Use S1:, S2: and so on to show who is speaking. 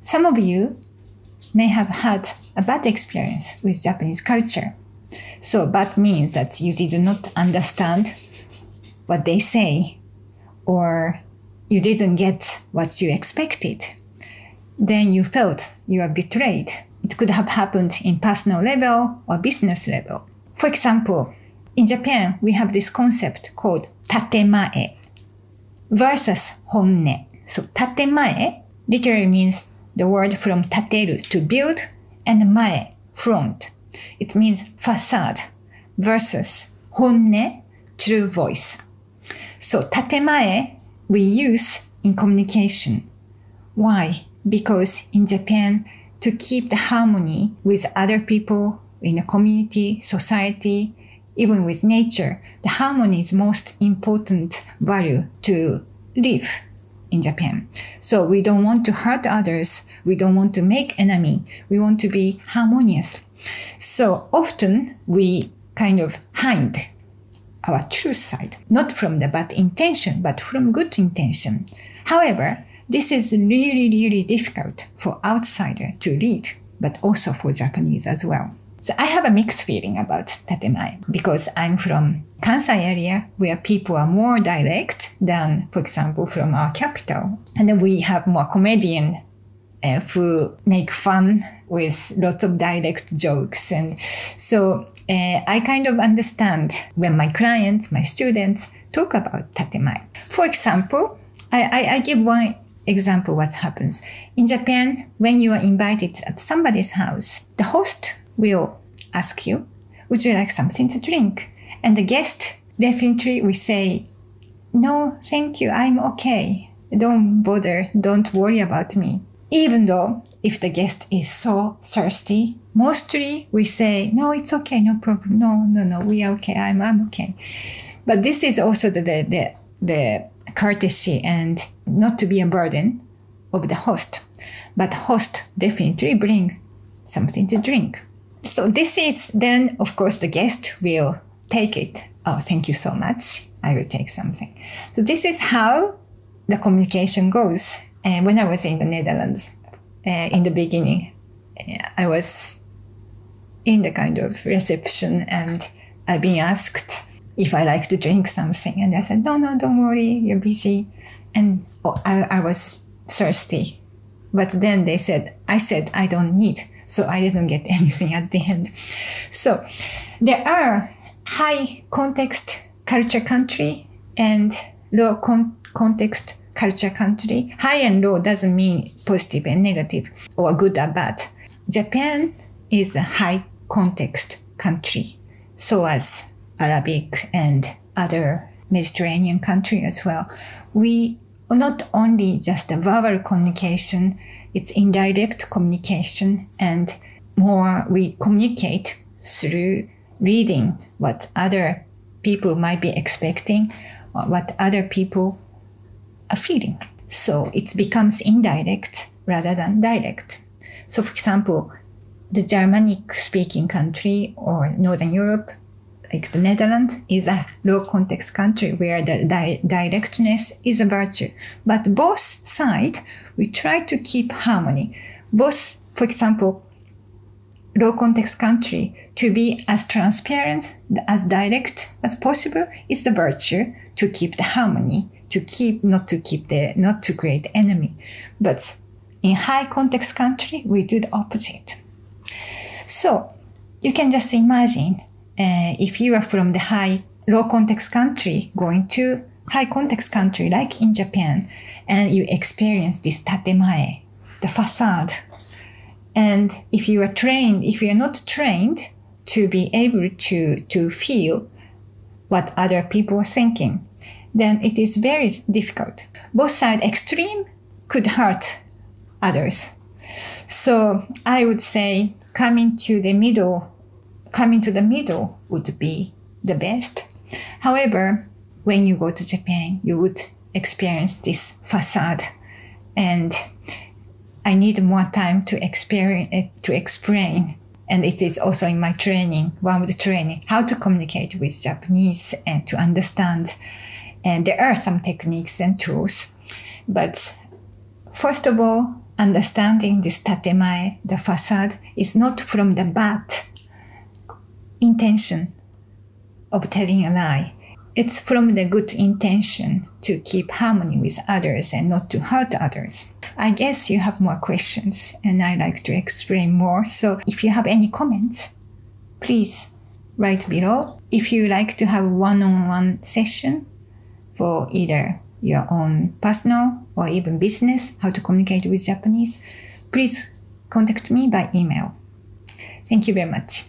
S1: some of you may have had a bad experience with Japanese culture. So bad means that you did not understand what they say, or you didn't get what you expected. Then you felt you are betrayed. It could have happened in personal level or business level. For example, in Japan, we have this concept called TATEMAE versus honne. So TATEMAE literally means the word from tateru, to build, and mae, front. It means facade versus honne, true voice. So TATEMAE we use in communication. Why? Because in Japan, to keep the harmony with other people in a community, society, even with nature, the harmony is most important value to live in Japan. So we don't want to hurt others. We don't want to make enemy. We want to be harmonious. So often we kind of hide our true side, not from the bad intention, but from good intention. However, this is really, really difficult for outsider to read, but also for Japanese as well. So I have a mixed feeling about TATEMAE because I'm from Kansai area where people are more direct than, for example, from our capital. And then we have more comedian who make fun with lots of direct jokes. And so I kind of understand when my clients, my students talk about TATEMAE. For example, I give one example what happens. In Japan, when you are invited at somebody's house, the host will ask you, would you like something to drink? And the guest definitely will say, no, thank you, I'm okay. Don't bother, don't worry about me. Even though if the guest is so thirsty, mostly we say, no, it's okay, no problem. No, we are okay, I'm okay. But this is also the courtesy and not to be a burden of the host. But host definitely brings something to drink. So this is then, of course, the guest will take it. Oh, thank you so much. I will take something. So this is how the communication goes. And when I was in the Netherlands, in the beginning, I was in the kind of reception and I've been asked if I like to drink something. And I said, no, don't worry, you're busy. And I was thirsty. But then I said, I don't need. So I didn't get anything at the end. So there are high context culture country and low context culture country. High and low doesn't mean positive and negative or good or bad. Japan is a high context country. So as Arabic and other Mediterranean country as well. We not only just a verbal communication, it's indirect communication, and more we communicate through reading what other people might be expecting or what other people are feeling. So it becomes indirect rather than direct. So for example, the Germanic speaking country or Northern Europe, like the Netherlands, is a low context country where the directness is a virtue. But both sides, we try to keep harmony. Both, for example, low context country, to be as transparent, as direct as possible is the virtue to keep the harmony, not to create enemy. But in high context country, we do the opposite. So you can just imagine if you are from the low context country going to high context country like in Japan, and you experience this tatemae, the facade. And if you are not trained to be able to feel what other people are thinking, then it is very difficult. Both sides extreme could hurt others. So I would say coming to the middle would be the best. However, when you go to Japan, you would experience this facade, and I need more time to explain. And it is also in my training, one of the training, how to communicate with Japanese and to understand. And there are some techniques and tools. But first of all, understanding this tatemae, the facade, is not from the bad intention of telling a lie. It's from the good intention to keep harmony with others and not to hurt others. I guess you have more questions and I'd like to explain more. So if you have any comments, please write below. If you like to have one-on-one session for either your own personal or even business, how to communicate with Japanese, please contact me by email. Thank you very much.